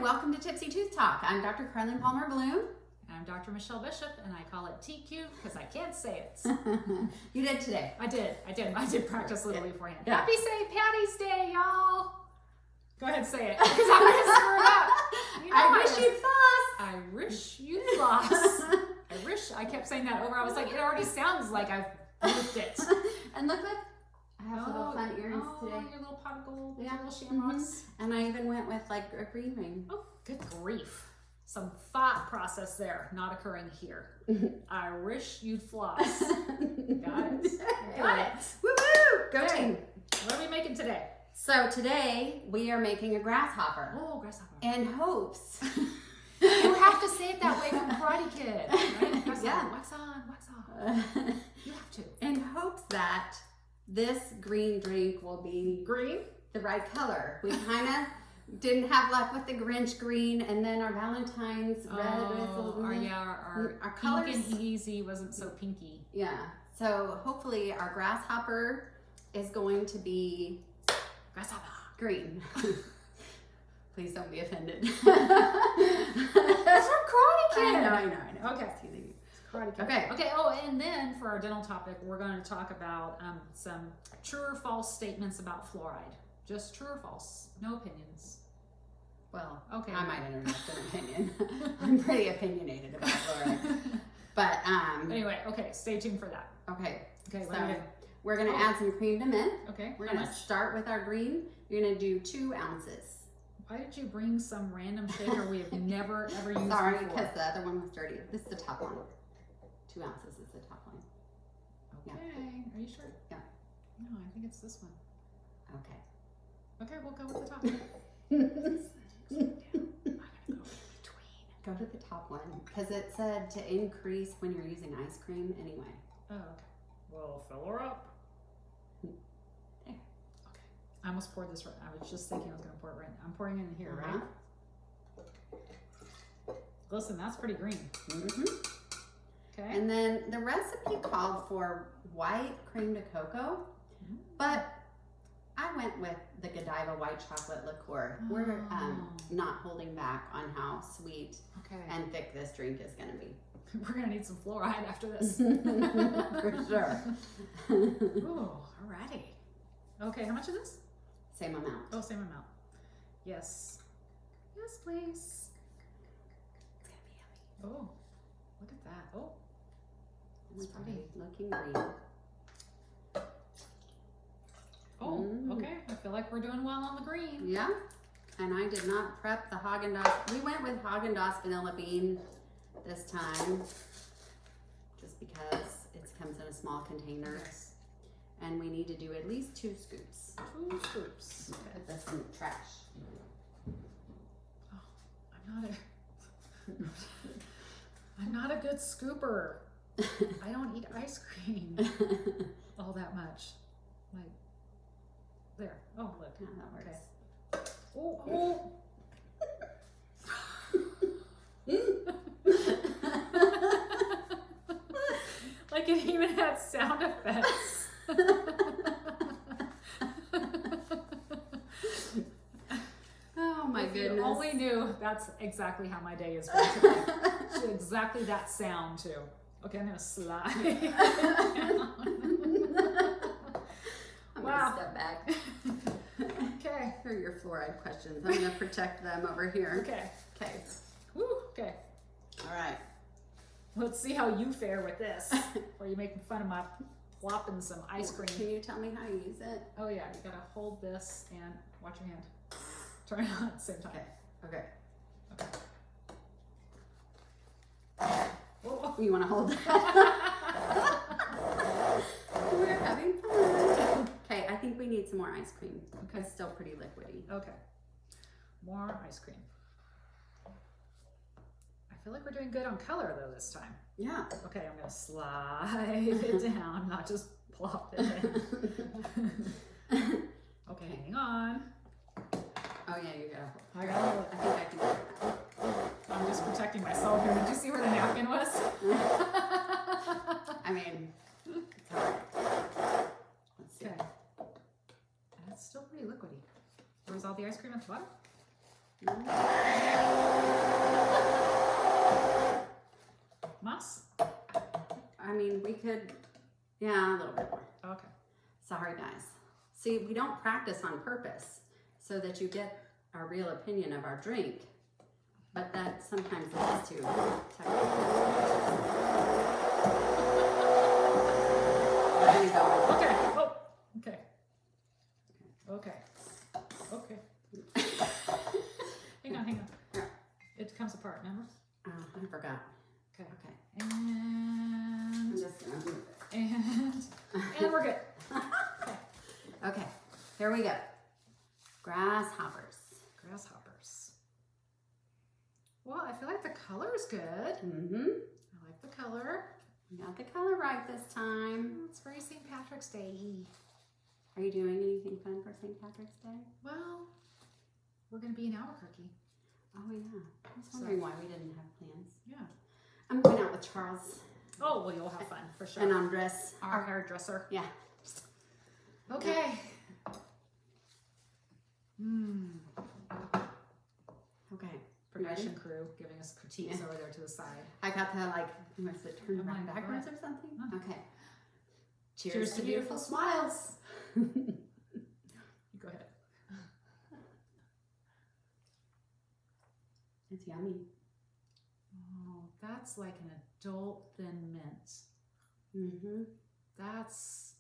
welcome to Tipsy Tooth Talk. I'm Dr. Carlin Palmer Blume. I'm Dr. Michelle Bishop, and I call it TQ because I can't say it. You did today. I did practice a little beforehand. Yeah. Happy St. Patty's Day, y'all. Go ahead and say it, because I'm going to screw it up. You know, I wish you'd floss. I wish you'd floss. I kept saying that over. I was like, it already sounds like I've moved it. And look, I have little fun earrings today. Your little pot of gold, Yeah. your little shamrocks. And I even went with like a green ring. Oh, good grief. Some thought process there, not occurring here. I wish you'd floss. Got it. Got it. Woo-woo! Go Okay. team. What are we making today? So today we are making a grasshopper. Oh, grasshopper. In hopes. You have to say it that way from Karate Kid, right? Wax Yeah. on, wax on, wax on. You have to. In hopes that this green drink will be Green? the right color. We kind of didn't have luck with the Grinch green, and then our Valentine's red was a little, Our colors. pink and easy wasn't so pinky. Yeah. So hopefully our grasshopper is going to be Grasshopper. green. Please don't be offended. That's from Karate Kid. I know. Okay. Just teasing you. Karate Kid. Okay. Okay. Oh, and then for our dental topic, we're going to talk about some true or false statements about fluoride. Just true or false. No opinions. Well, Okay. I might interject an opinion. I'm pretty opinionated about fluoride. But Anyway, okay. Stay tuned for that. okay. Okay. What So are we doing? we're gonna add some cream to mint. Okay. We're How gonna much? start with our green. You're gonna do 2 ounces. Why did you bring some random shaker we have never ever used Sorry, before? because the other one was dirty. This is the top one. 2 ounces is the top one. Okay. Are you sure? Yeah. No, I think it's this one. Okay. Okay, we'll go with the top. Go to the top one because it said to increase when you're using ice cream anyway. Oh, okay. Well, fill her up. There. Okay. I almost poured this right. I was just thinking I was going to pour it right. I'm pouring it in here, right? Listen, that's pretty green. Mm-hmm. Okay. And then the recipe called for white cream to cocoa, but I went with the Godiva white chocolate liqueur. We're not holding back on how sweet and thick this drink is going to be. We're going to need some fluoride after this. For sure. Ooh, alrighty. Okay, how much is this? Same amount. Oh, same amount. Yes. Yes, please. It's going to be yummy. Oh, look at that. Oh, It's it's pretty. looking green. Oh, okay. I feel like we're doing well on the green. Yeah. And I did not prep the Haagen-Dazs. We went with Haagen-Dazs vanilla bean this time just because it comes in a small container. Yes. And we need to do at least 2 scoops. 2 scoops. Okay. Put this in the trash. I'm not a good scooper. I don't eat ice cream all that much. Like, there. Oh, look. Yeah, that works. Okay. Oh, like it even had sound effects. Oh my If goodness. you only knew that's exactly how my day is going today. Exactly that sound too. Okay, I'm gonna slide. I'm Wow. gonna step back. Okay. Here are your fluoride questions. I'm gonna protect them over here. Okay. Okay. Woo. Okay. All right. Let's see how you fare with this. Or you making fun of my plopping some ice cream. Can you tell me how you use it? Oh yeah, you gotta hold this and watch your hand. Turn it on at the same time. Okay. Okay. Whoa. You want to hold that? We're having fun. Okay, I think we need some more ice cream. Okay. It's still pretty liquidy. Okay. More ice cream. I feel like we're doing good on color though this time. Yeah. Okay, I'm gonna slide it down, not just plop it in. Okay, hang on. Oh yeah, you gotta hold. I got it. I think I can do that. I'm just protecting myself here. Did you see where the napkin was? I mean, it's all right. Let's see. Okay. And it's still pretty liquidy. Where's all the ice cream at the bottom? Moss? I mean, we could, yeah, a little bit more. Okay. Sorry, guys. See, we don't practice on purpose so that you get our real opinion of our drink, but that sometimes leads to technical. We're gonna go with Okay. Oh, okay. Okay. Okay. Hang on. It comes apart, remember? I forgot. Okay. Okay. And I'm just gonna move it. and we're good. Okay, here we go. Grasshoppers. Grasshoppers. Well, I feel like the color is good. Mm-hmm. I like the color. We got the color right this time. It's very St. Patrick's Day. Are you doing anything fun for St. Patrick's Day? Well, we're going to be in Albuquerque. Oh yeah. I was wondering why we didn't have plans. Yeah. I'm going out with Charles Oh, well, you'll have fun for sure. and Andres. Our hairdresser. Yeah. Okay. Okay. Production crew giving us critiques over there to the side. I got the must have turned Am I backwards or something? Huh. Okay. Cheers to beautiful smiles. You go ahead. It's yummy. Oh, that's like an adult thin mint. Mm-hmm. That's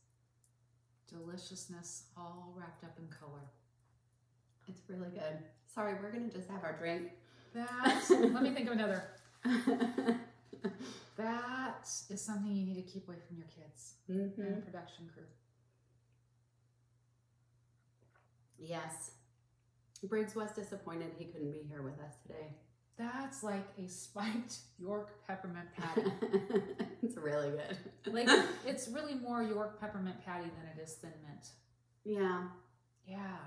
deliciousness all wrapped up in color. It's really good. Sorry, we're gonna just have our drink. That, let me think of another. That is something you need to keep away from your kids and the production crew. Yes. Briggs was disappointed he couldn't be here with us today. That's like a spiked York peppermint patty. It's really good. Like, it's really more York peppermint patty than it is thin mint. Yeah. Yeah.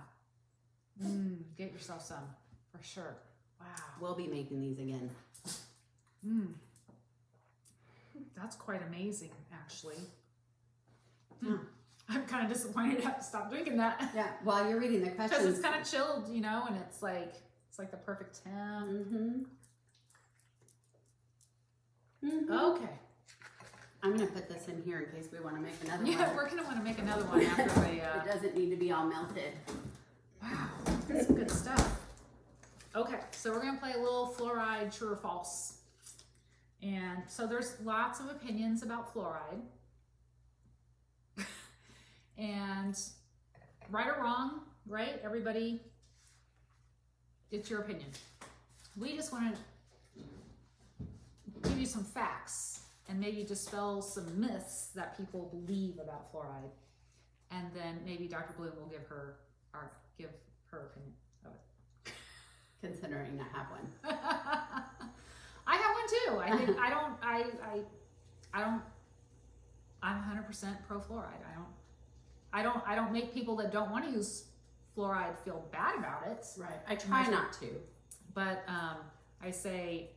Get yourself some, for sure. Wow. We'll be making these again. That's quite amazing, actually. Yeah. I'm kind of disappointed to have to stop drinking that. Yeah, while you're reading the Because questions. it's kind of chilled, you know, and it's like the perfect temp. Okay. I'm going to put this in here in case we want to make another Yeah, one. we're going to want to make another one after the... It doesn't need to be all melted. Wow, that's some good stuff. Okay, so we're going to play a little fluoride, true or false. And so there's lots of opinions about fluoride. And right or wrong, right? Everybody, it's your opinion. We just want to give you some facts and maybe dispel some myths that people believe about fluoride. And then maybe Dr. Blume will give her opinion of it. Considering I have one. I have one too. I think I'm 100% pro fluoride. I don't make people that don't want to use fluoride feel bad about it. Right. I try not to. But I say,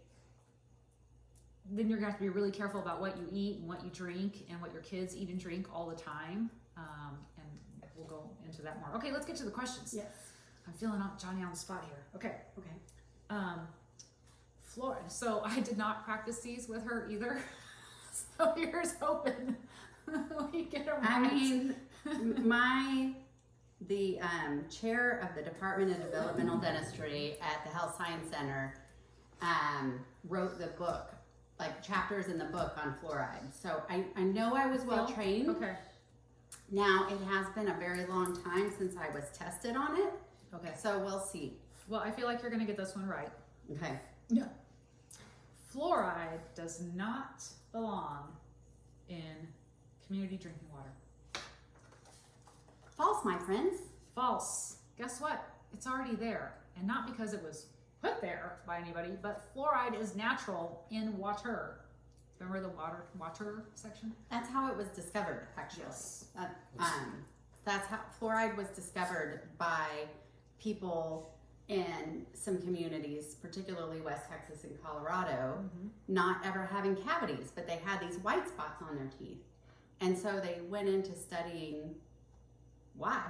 then you're going to have to be really careful about what you eat and what you drink and what your kids eat and drink all the time. And we'll go into that more. Okay, let's get to the questions. Yes. I'm feeling Johnny on the spot here. Okay. Okay. Fluoride. So I did not practice these with her either. So here's hoping we get them right. I mean, the chair of the Department of Developmental Dentistry at the Health Science Center wrote the book, like chapters in the book on fluoride. So I know I was well trained. Okay. Now, it has been a very long time since I was tested on it. Okay. So we'll see. Well, I feel like you're going to get this one right. Okay. No. Fluoride does not belong in community drinking water. False, my friends. False. Guess what? It's already there. And not because it was put there by anybody, but fluoride is natural in water. Remember the water section? That's how it was discovered, actually. Yes. That's how fluoride was discovered by people in some communities, particularly West Texas and Colorado, not ever having cavities, but they had these white spots on their teeth. And so they went into studying why.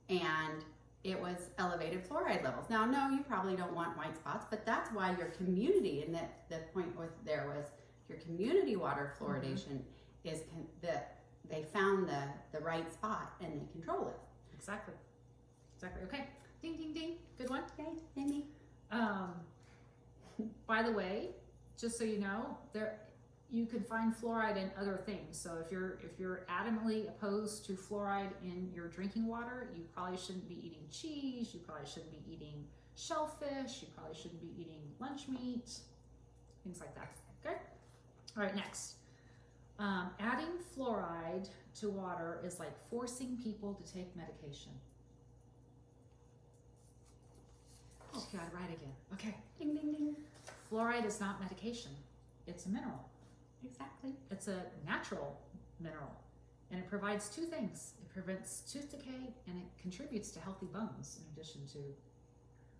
And it was elevated fluoride levels. Now, no, you probably don't want white spots, but that's why your community, and the point with there was your community water fluoridation is that they found the right spot and they control it. Exactly. Okay. Ding, ding, ding. Good one. Okay, Amy. By the way, just so you know, you can find fluoride in other things. So if you're adamantly opposed to fluoride in your drinking water, you probably shouldn't be eating cheese. You probably shouldn't be eating shellfish. You probably shouldn't be eating lunch meat, things like that. Okay. All right. Next, adding fluoride to water is like forcing people to take medication. Oh, got it right again. Okay. Ding, ding, ding. Fluoride is not medication. It's a mineral. Exactly. It's a natural mineral, and it provides two things. It prevents tooth decay, and it contributes to healthy bones in addition to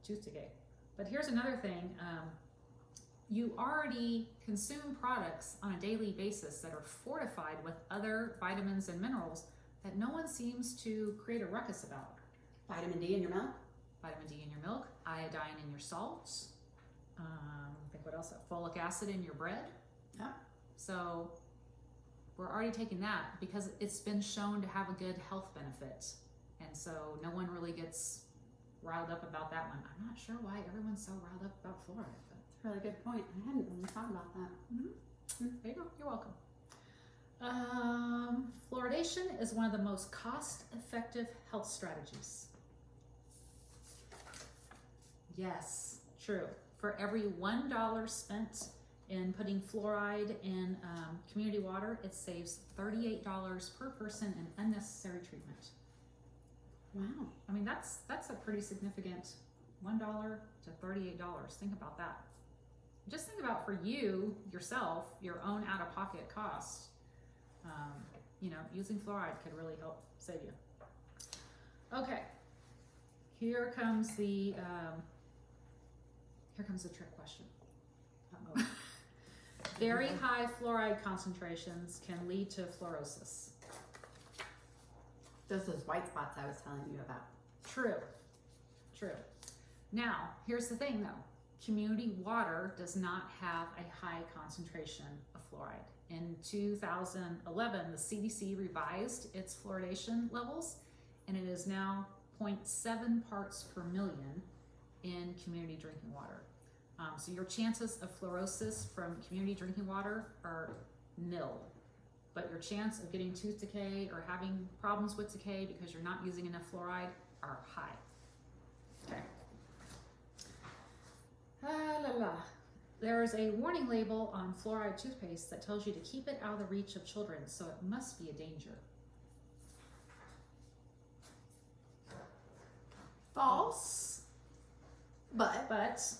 tooth decay. But here's another thing. You already consume products on a daily basis that are fortified with other vitamins and minerals that no one seems to create a ruckus about. Vitamin D in your milk. Vitamin D in your milk, iodine in your salts, I think what else? Folic acid in your bread. Yeah. So we're already taking that because it's been shown to have a good health benefit. And so no one really gets riled up about that one. I'm not sure why everyone's so riled up about fluoride. But That's a really good point. I hadn't really thought about that. there you go. You're welcome. Fluoridation is one of the most cost-effective health strategies. Yes, true. For every $1 spent in putting fluoride in community water, it saves $38 per person in unnecessary treatment. Wow. I mean, that's a pretty significant $1 to $38. Think about that. Just think about for you, yourself, your own out-of-pocket cost. Using fluoride could really help save you. Okay, here comes the trick question. Uh-oh. Very high fluoride concentrations can lead to fluorosis. Those white spots I was telling you about. True. Now, here's the thing though. Community water does not have a high concentration of fluoride. In 2011, the CDC revised its fluoridation levels, and it is now 0.7 parts per million in community drinking water. So your chances of fluorosis from community drinking water are nil, but your chance of getting tooth decay or having problems with decay because you're not using enough fluoride are high. Okay. There's a warning label on fluoride toothpaste that tells you to keep it out of the reach of children, so it must be a danger. False. But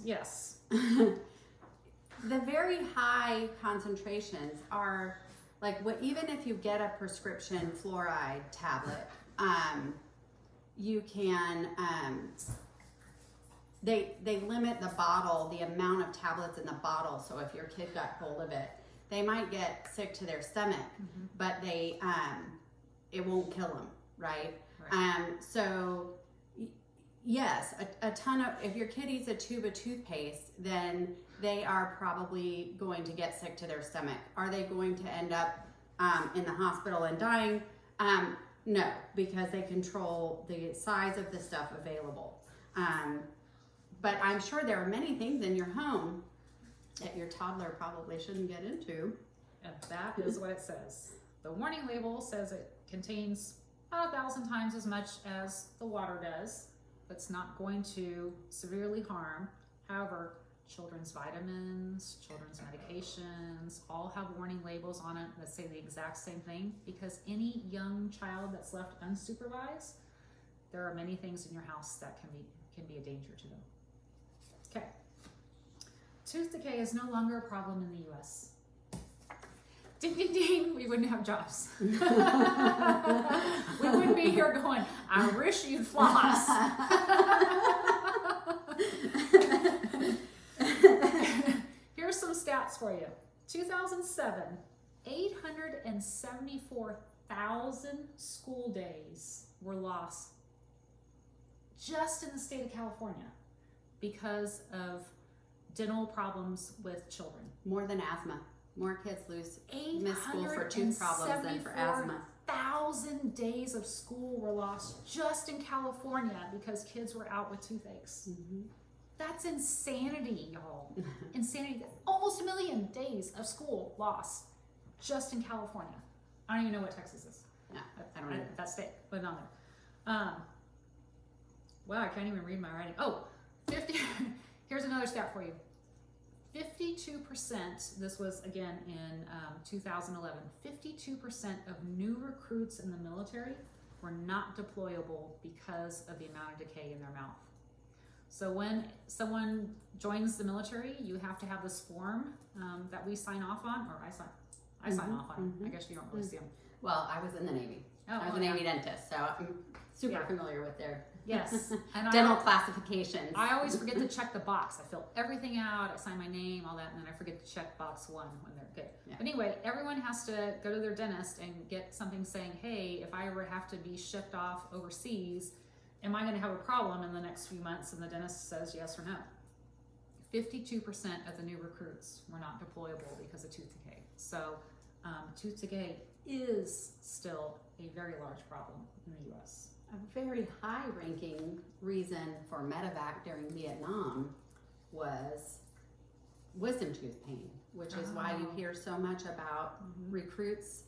yes. The very high concentrations are like even if you get a prescription fluoride tablet, you can they limit the bottle, the amount of tablets in the bottle. So if your kid got hold of it, they might get sick to their stomach, but it won't kill them, right? So yes, a ton of, if your kid eats a tube of toothpaste, then they are probably going to get sick to their stomach. Are they going to end up in the hospital and dying? No, because they control the size of the stuff available. But I'm sure there are many things in your home that your toddler probably shouldn't get into. And that is what it says. The warning label says it contains about 1,000 times as much as the water does. It's not going to severely harm. However, children's vitamins, children's medications, all have warning labels on it that say the exact same thing, because any young child that's left unsupervised, there are many things in your house that can be a danger to them. Okay. Tooth decay is no longer a problem in the U.S. Ding, ding, ding, we wouldn't have jobs. We wouldn't be here going, I wish you'd floss. Here's some stats for you. 2007, 874,000 school days were lost just in the state of California because of dental problems with children. More than asthma. More kids miss school for tooth problems than for asthma. 874,000 days of school were lost just in California because kids were out with toothaches. Mm-hmm. That's insanity, y'all. Insanity. Almost 1 million days of school lost just in California. I don't even know what Texas is. No, I don't know. That state, but not there. Wow, I can't even read my writing. Oh, 50. Here's another stat for you. 52%, this was again in 2011, 52% of new recruits in the military were not deployable because of the amount of decay in their mouth. So when someone joins the military, you have to have this form that we sign off on, or I sign off on. I guess you don't really see them. Well, I was in the Navy. I was a Navy dentist, so I'm super familiar with their and dental classifications. I always forget to check the box. I fill everything out, I sign my name, all that, and then I forget to check box 1 when they're good. Yeah. But anyway, everyone has to go to their dentist and get something saying, hey, if I ever have to be shipped off overseas, am I going to have a problem in the next few months? And the dentist says yes or no. 52% of the new recruits were not deployable because of tooth decay. So tooth decay is still a very large problem in the U.S. A very high-ranking reason for medevac during Vietnam was wisdom tooth pain, which is why you hear so much about recruits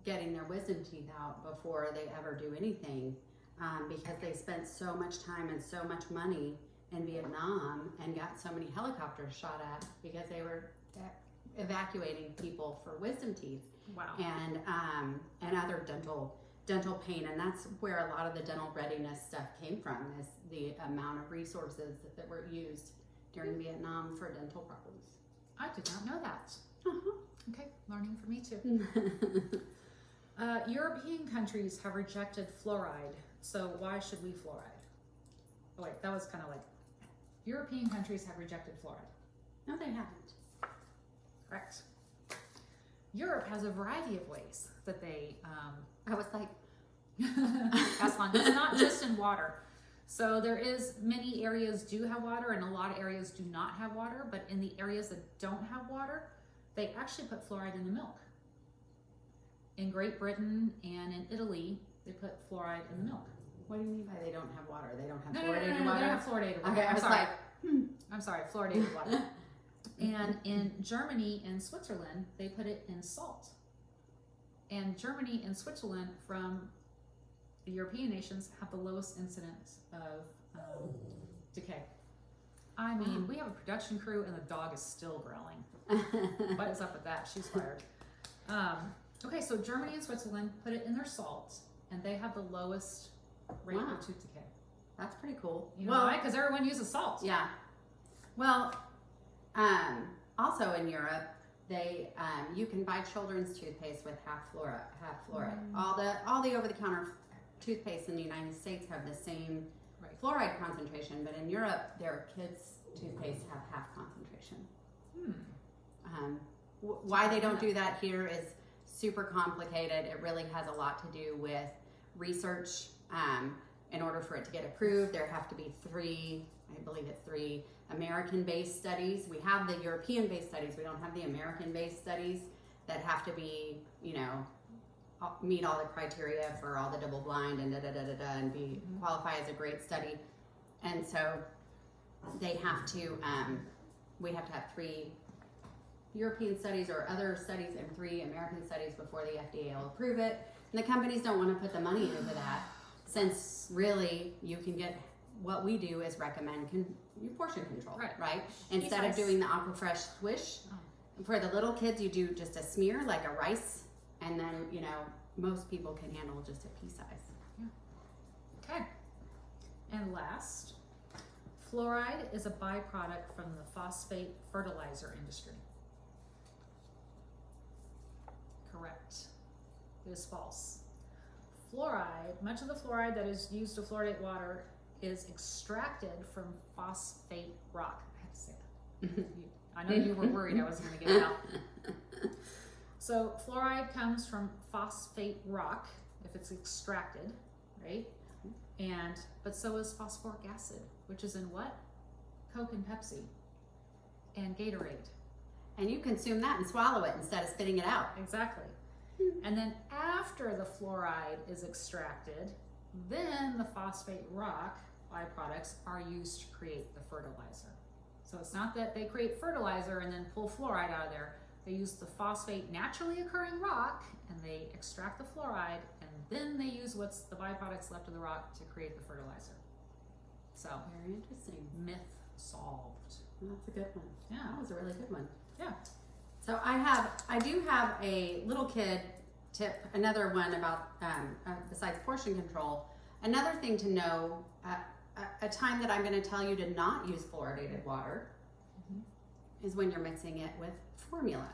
getting their wisdom teeth out before they ever do anything, because they spent so much time and so much money in Vietnam and got so many helicopters shot at because they were evacuating people for wisdom teeth. Wow. And other dental pain, and that's where a lot of the dental readiness stuff came from, is the amount of resources that were used during Vietnam for dental problems. I did not know that. Okay, learning for me too. European countries have rejected fluoride, so why should we fluoride? Oh wait, that was kind of like, European countries have rejected fluoride. No, they haven't. Correct. Europe has a variety of ways that they I was like, that's fun. It's not just in water. So there is, many areas do have water and a lot of areas do not have water, but in the areas that don't have water, they actually put fluoride in the milk. In Great Britain and in Italy, they put fluoride in the milk. What do you mean by they don't have water? They don't have No, fluoridated water? they don't have fluoridated water. Okay, I was like, I'm sorry, fluoridated water. And in Germany and Switzerland, they put it in salt. And Germany and Switzerland, from the European nations, have the lowest incidence of decay. I mean, we have a production crew and the dog is still growling. What is up with that? She's fired. Okay, so Germany and Switzerland put it in their salt, and they have the lowest rate of tooth decay. That's pretty cool. You know why? Because everyone uses salt. Yeah. Well, also in Europe, they you can buy children's toothpaste with half fluoride. All the over-the-counter toothpaste in the United States have the same fluoride concentration, but in Europe, their kids' toothpaste have half concentration. Why they don't do that here is super complicated. It really has a lot to do with research. In order for it to get approved, there have to be three American-based studies. We have the European-based studies. We don't have the American-based studies that have to be, meet all the criteria for all the double-blind and and be qualify as a great study. And so they have to. We have to have 3 European studies or other studies and 3 American studies before the FDA will approve it. And the companies don't want to put the money into that, since really you can get. What we do is recommend portion control, right? Instead of doing the Aquafresh swish, for the little kids, you do just a smear like a rice, and then, most people can handle just a pea size. Yeah. Okay. And last, fluoride is a byproduct from the phosphate fertilizer industry. Correct. It is false. Fluoride, much of the fluoride that is used to fluoridate water is extracted from phosphate rock. I have to say that. I know you were worried I wasn't going to get it out. So fluoride comes from phosphate rock if it's extracted, right? But so is phosphoric acid, which is in what? Coke and Pepsi and Gatorade. And you consume that and swallow it instead of spitting it out. Exactly. And then after the fluoride is extracted, then the phosphate rock byproducts are used to create the fertilizer. So it's not that they create fertilizer and then pull fluoride out of there. They use the phosphate naturally occurring rock and they extract the fluoride and then they use what's the byproducts left of the rock to create the fertilizer. So Very interesting. myth solved. That's a good one. Yeah. That was a really good one. Yeah. So I do have a little kid tip, another one about, besides portion control, another thing to know, a time that I'm gonna tell you to not use fluoridated water is when you're mixing it with formula.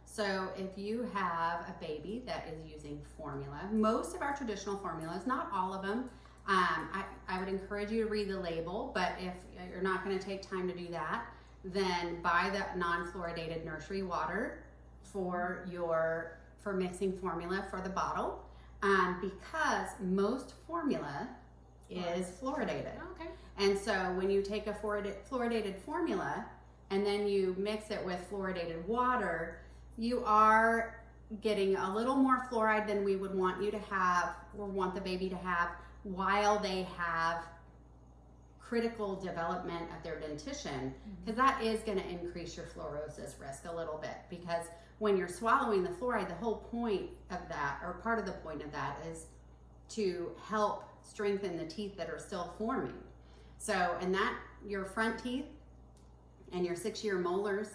So if you have a baby that is using formula, most of our traditional formulas, not all of them, I would encourage you to read the label, but if you're not gonna take time to do that, then buy the non-fluoridated nursery water for mixing formula for the bottle, because most formula is fluoridated. Okay. And so when you take a fluoridated formula and then you mix it with fluoridated water, you are getting a little more fluoride than we would want you to have or want the baby to have while they have critical development of their dentition, because that is going to increase your fluorosis risk a little bit, because when you're swallowing the fluoride, the whole point of that, or part of the point of that, is to help strengthen the teeth that are still forming. So, and that your front teeth and your 6-year molars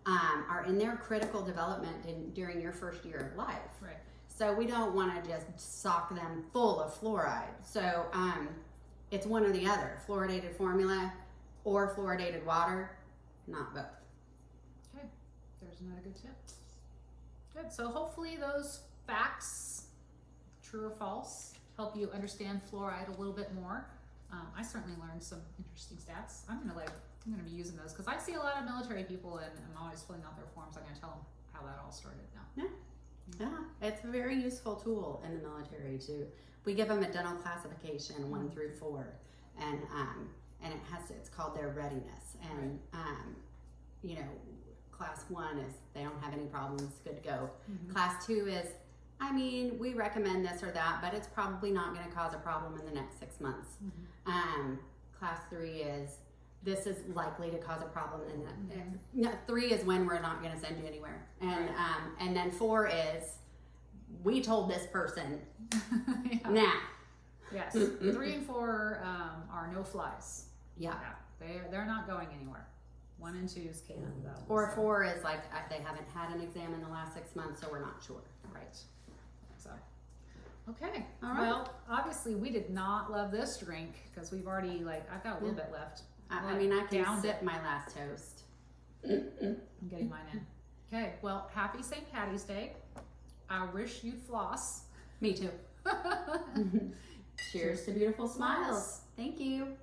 are in their critical development during your first year of life. Right. So we don't want to just sock them full of fluoride. So it's one or the other, fluoridated formula or fluoridated water, not both. Okay, there's another good tip. Good, so hopefully those facts, true or false, help you understand fluoride a little bit more. I certainly learned some interesting stats. I'm gonna be using those because I see a lot of military people and I'm always filling out their forms. I'm gonna tell them how that all started now. Yeah, it's a very useful tool in the military too. We give them a dental classification 1 through 4, and it's called their readiness. And you know, class 1 is they don't have any problems, good to go. Class 2 is, I mean, we recommend this or that, but it's probably not going to cause a problem in the next 6 months. Class 3 is, this is likely to cause a problem, and 3 is when we're not going to send you anywhere, and then 4 is, we told this person. Now. Yes, 3 and 4 are no flies. Yeah. They're not going anywhere. 1 and 2 is canon. Or 4 is like they haven't had an exam in the last 6 months, so we're not sure. Right. So, okay. All right. Well, obviously we did not love this drink because we've already I've got a little bit left. I mean, I can sip my last toast. I'm getting mine in. Okay. Well, happy St. Patty's Day. I wish you'd floss. Me too. Cheers to beautiful smiles. Thank you.